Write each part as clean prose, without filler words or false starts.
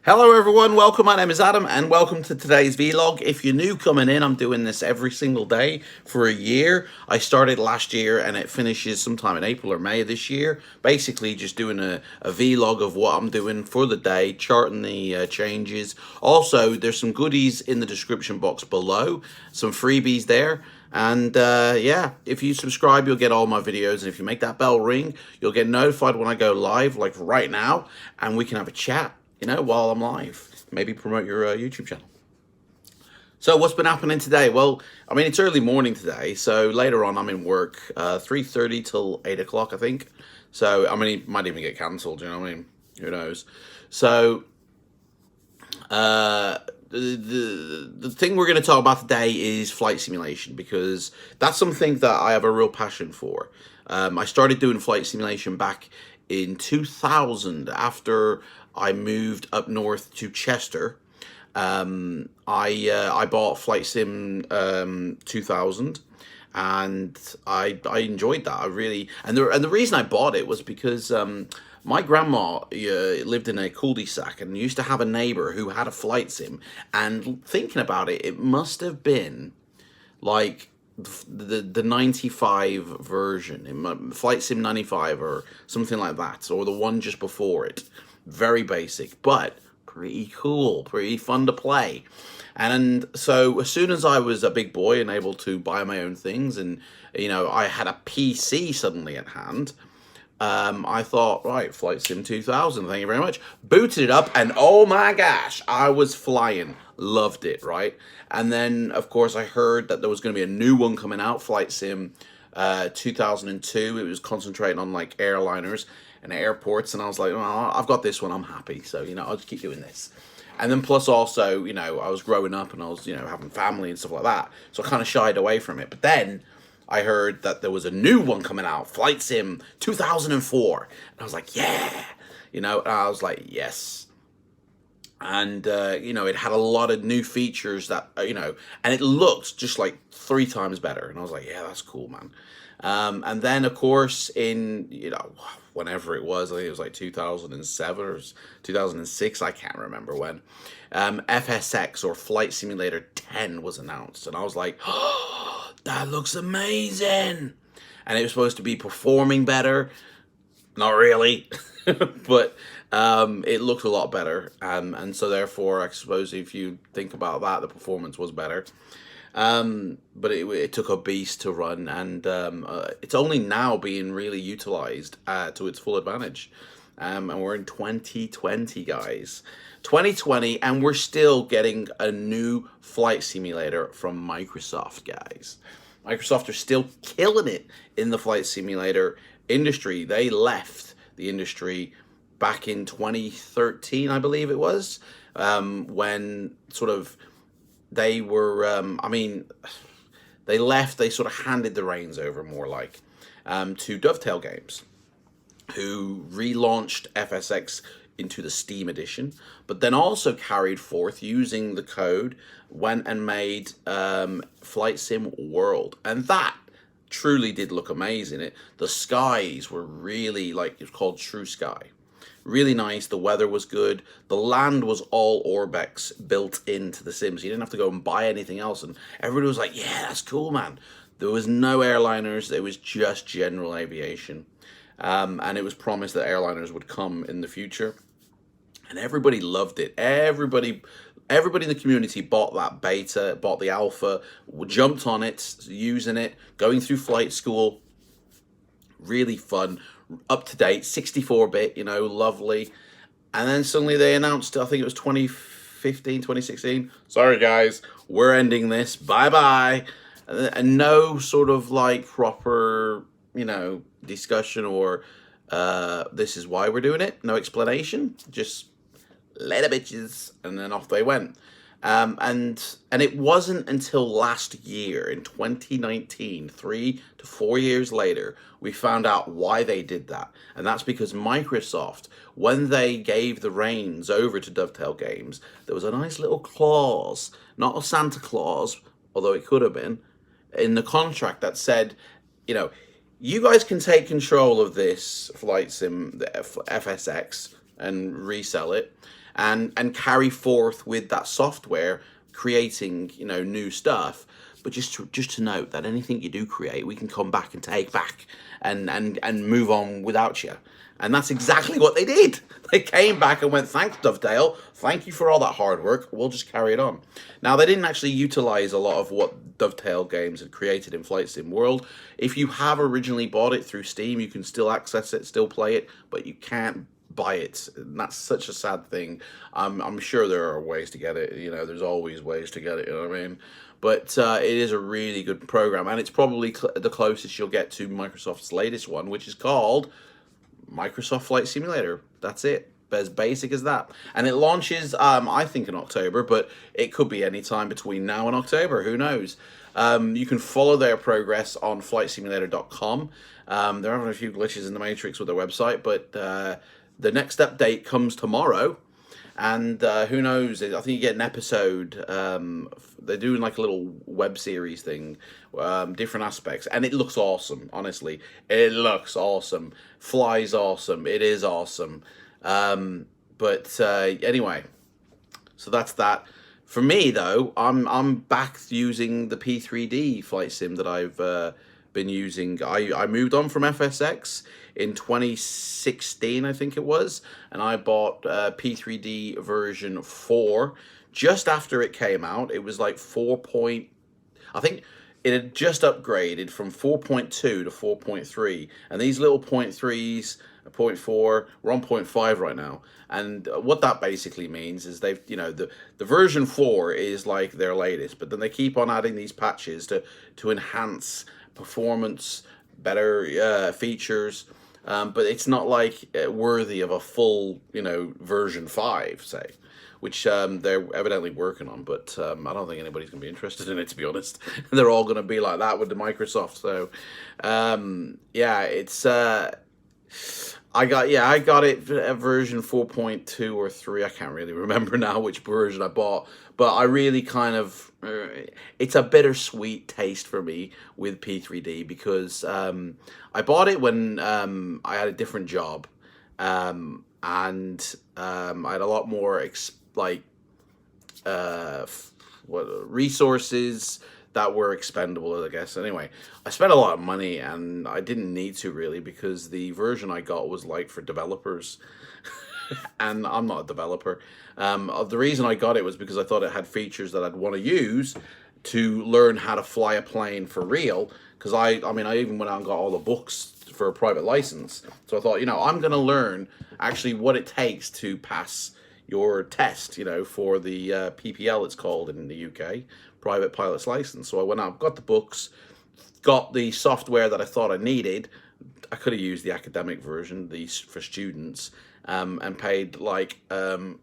Hello everyone, welcome. My name is Adam and welcome to today's vlog. If you're new coming in, I'm doing this every single day for a year. I started last year and it finishes sometime in April or May of this year. Basically just doing a vlog of what I'm doing for the day, charting the changes. Also, there's some goodies in the description box below, some freebies there. And yeah, if you subscribe, you'll get all my videos. And if you make that bell ring, you'll get notified when I go live, like right now, and we can have a chat, you know, while I'm live. Maybe promote your YouTube channel. So what's been happening today? Well, I mean, it's early morning today, so later on I'm in work, 3:30 till 8 o'clock, I think. So, I mean, it might even get cancelled, you know what I mean? Who knows? So, the thing we're going to talk about today is flight simulation, because that's something that I have a real passion for. I started doing flight simulation back in 2000 after I moved up north to Chester. I bought Flight Sim 2000, and I enjoyed that. I really, and the reason I bought it was because my grandma lived in a cul-de-sac and used to have a neighbor who had a flight sim. And thinking about it, it must have been like the 95 version, Flight Sim 95 or something like that, or the one just before it. Very basic, but pretty cool, pretty fun to play. And so as soon as I was a big boy and able to buy my own things, and you know, I had a PC suddenly at hand, I thought, right, Flight Sim 2000, thank you very much. Booted it up, and oh my gosh, I was flying. Loved it, right? And then, of course, I heard that there was going to be a new one coming out, Flight Sim 2002. It was concentrating on, like, airliners and airports, and I was like, oh, I've got this one, I'm happy, so, you know, I'll just keep doing this. And then plus also, you know, I was growing up and I was, you know, having family and stuff like that, so I kind of shied away from it. But then I heard that there was a new one coming out, Flight Sim 2004. And I was like, yeah, you know, and I was like, yes. And, you know, it had a lot of new features that, you know, and it looked just like 3 times better. And I was like, yeah, that's cool, man. And then, of course, in, you know, whenever it was, I think it was like 2007 or 2006, I can't remember when, FSX, or Flight Simulator 10, was announced. And I was like, oh, that looks amazing. And it was supposed to be performing better. Not really, but it looked a lot better. And so therefore, I suppose if you think about that, the performance was better. But it took a beast to run, and it's only now being really utilized to its full advantage. And we're in 2020, guys. 2020, and we're still getting a new flight simulator from Microsoft, guys. Microsoft are still killing it in the flight simulator industry. They left the industry back in 2013, I believe it was, when sort of they were, I mean, they left, they sort of handed the reins over more like to Dovetail Games, who relaunched FSX into the Steam edition, but then also carried forth, using the code, went and made Flight Sim World. And that truly did look amazing. The skies were really, like, it's called True Sky. Really nice. The weather was good. The land was all Orbex built into the Sims. You didn't have to go and buy anything else. And everybody was like, yeah, that's cool, man. There was no airliners. It was just general aviation. And it was promised that airliners would come in the future. And everybody loved it. Everybody in the community bought that beta, bought the alpha, jumped on it, using it, going through flight school. Really fun, up to date, 64-bit, you know, lovely. And then suddenly they announced, I think it was 2015, 2016. Sorry, guys, we're ending this. Bye-bye. And no sort of like proper, you know, discussion or this is why we're doing it. No explanation. Just later, bitches. And then off they went. And it wasn't until last year, in 2019, 3 to 4 years later, we found out why they did that. And that's because Microsoft, when they gave the reins over to Dovetail Games, there was a nice little clause, not a Santa Claus, although it could have been, in the contract that said, you know, you guys can take control of this Flight Sim, the FSX, and resell it, and carry forth with that software, creating new stuff. But just to note that anything you do create, we can come back and take back and move on without you. And that's exactly what they did. They came back and went, thanks, Dovetail. Thank you for all that hard work. We'll just carry it on. Now, they didn't actually utilize a lot of what Dovetail Games had created in Flight Sim World. If you have originally bought it through Steam, you can still access it, still play it, but you can't buy it. And that's such a sad thing. I'm sure there are ways to get it. There's always ways to get it, you know what I mean? But it is a really good program, and it's probably the closest you'll get to Microsoft's latest one, which is called Microsoft Flight Simulator. That's it. As basic as that. And it launches, I think, in October, but it could be any time between now and October. Who knows? You can follow their progress on flightsimulator.com. They're having a few glitches in the Matrix with their website, but the next update comes tomorrow. And who knows? I think you get an episode. They're doing like a little web series thing, different aspects, and it looks awesome. Honestly, it looks awesome. Flies awesome. It is awesome. But anyway, so that's that. For me though, I'm back using the P3D flight sim that I've been using. I moved on from FSX in 2016, I think it was, and I bought P3D version 4 just after it came out. It was like 4. I think it had just upgraded from 4.2 to 4.3, and these little 0.3s, 0.4, we're on 0.5 right now. And what that basically means is they've, the version 4 is like their latest, but then they keep on adding these patches to enhance performance, better features, but it's not like worthy of a full, version 5, say, which they're evidently working on, but I don't think anybody's going to be interested in it, to be honest. They're all going to be like that with the Microsoft, so yeah, it's... I got it at version 4.2 or 3. I can't really remember now which version I bought, but I really kind of it's a bittersweet taste for me with P3D because I bought it when I had a different job, and I had a lot more resources that were expendable, I guess. Anyway, I spent a lot of money, and I didn't need to really, because the version I got was like for developers, and I'm not a developer. The reason I got it was because I thought it had features that I'd want to use to learn how to fly a plane for real. Because I even went out and got all the books for a private license. So I thought, I'm going to learn actually what it takes to pass your test, for the PPL, it's called in the UK, private pilot's license. So I went out, got the books, got the software that I thought I needed. I could have used the academic version, for students, and paid like 2%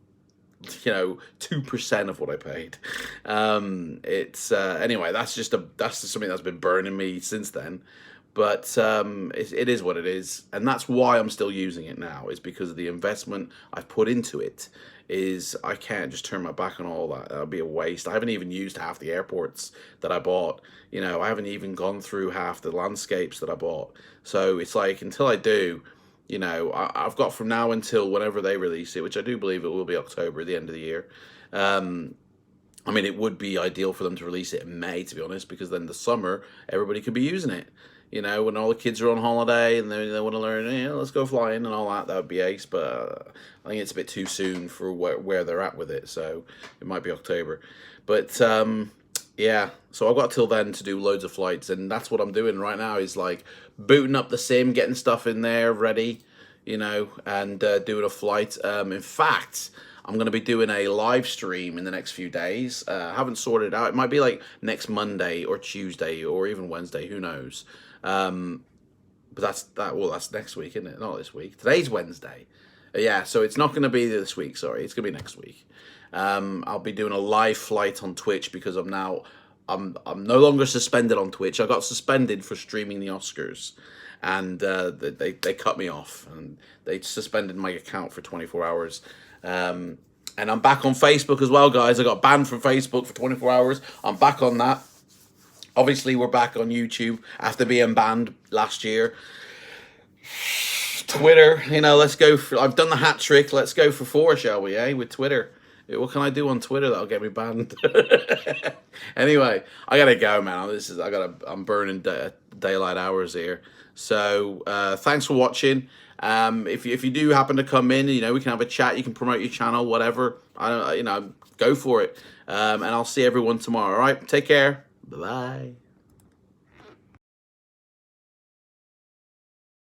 of what I paid. It's anyway, that's just something that's been burning me since then. But it is what it is, and that's why I'm still using it now, is because of the investment I've put into it. I can't just turn my back on all that. That would be a waste. I haven't even used half the airports that I bought. I haven't even gone through half the landscapes that I bought. So it's like, until I do, I've got from now until whenever they release it, which I do believe it will be October, the end of the year. It would be ideal for them to release it in May, to be honest, because then the summer, everybody could be using it. When all the kids are on holiday and they want to learn, let's go flying and all that, that would be ace. But I think it's a bit too soon for where they're at with it, so it might be October. But yeah, so I've got till then to do loads of flights, and that's what I'm doing right now, is like booting up the sim, getting stuff in there ready, and doing a flight. In fact, I'm going to be doing a live stream in the next few days. I haven't sorted it out. It might be like next Monday or Tuesday or even Wednesday, who knows. But that's next week, isn't it? Not this week. Today's Wednesday. Yeah, so it's not going to be this week, sorry. It's going to be next week. I'll be doing a live flight on Twitch because I'm no longer suspended on Twitch. I got suspended for streaming the Oscars, and they cut me off, and they suspended my account for 24 hours. And I'm back on Facebook as well, guys. I got banned from Facebook for 24 hours. I'm back on that. Obviously, we're back on YouTube after being banned last year. Twitter, you know, let's go for, I've done the hat trick. Let's go for 4, shall we, eh? With Twitter. What can I do on Twitter that'll get me banned? Anyway, I gotta go, man. I'm burning daylight hours here. So thanks for watching. If you do happen to come in, you know, we can have a chat. You can promote your channel, whatever. You know, go for it. And I'll see everyone tomorrow. All right, take care. Bye bye.